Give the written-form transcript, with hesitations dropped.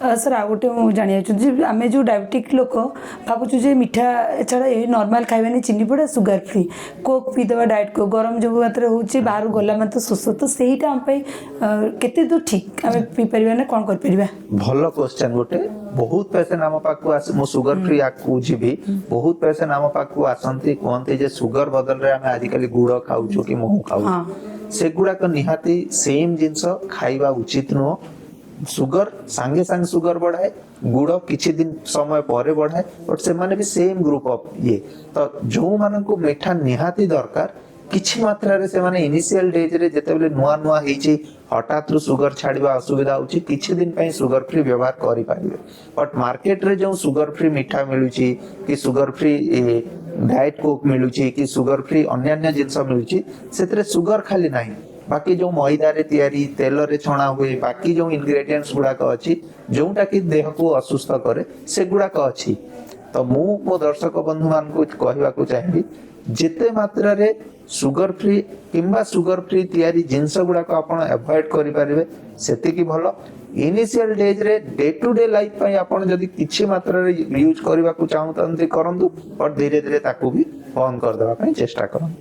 Sir आ गोटे मुझे जाना आम जो डायबिटिक लोक भावुँ जे मीठा छड़ा ये नॉर्मल खाइबानी चीनी पड़ा सुगर फ्री कोक पीदे डाएट को गरम जो मात्रा होची बाहर गला मतलब शोष तो सहीटा आम केते दूर ठीक आम पी पार ना कौन कर भल क्वेश्चन गोटे बहुत पेशेंट आम पाखु आस मु सुगर फ्री आकु जीवी बहुत पेशेंट आम पाखु आसंती कहते जे सुगर बदल रे आम आजिकल गुड़ खाऊछु कि महू खाऊ सेगुड़ाक निहाती सेम जिनस खाइबा उचित नुह सुगर सांगे सांगे सुगर बढ़ाए गुड़ किछि दिन समय पर बढ़ाए बट से माने भी सेम ग्रुप ऑफ ये तो जो मान को मीठा निहाती दरकार किछि मात्रा रे से माने इनिशियल डेज रे जते बेले नुआ नुआ हेची हठात रु सुगर छाड़िबा असुविधा होची किछि दिन पई सुगर फ्री व्यवहार करि पारिबे बट मार्केट रे जो सुगर फ्री मीठा मिलुची कि सुगर फ्री डाइट कोक मिलुची कि सुगर फ्री अन्य जिंस मिलुची सेतरे सुगर खाली नाही बाकी जो मैदा रे तैयारी तेल रे छणा हुए बाकी जो इंग्रेडिएंट्स गुडाक अछि जोटा कि देह को असुस्थ करे से गुडाक अछि तो मो दर्शक बंधु मान को कहवा को चाहिए जिते मात्रा रे सुगर फ्री किंबा सुगर फ्री तैयारी जिंस गुडाक आपण अवॉइड करि परिबे सेति की भलो इनिशियल डेज रे डे टू डे लाइफ पई आपण जदी किछि मात्रा रे यूज करबा को चाहू तंती करंतु और धीरे धीरे ताकू भी बंद कर देबा पई चेष्टा करंतु।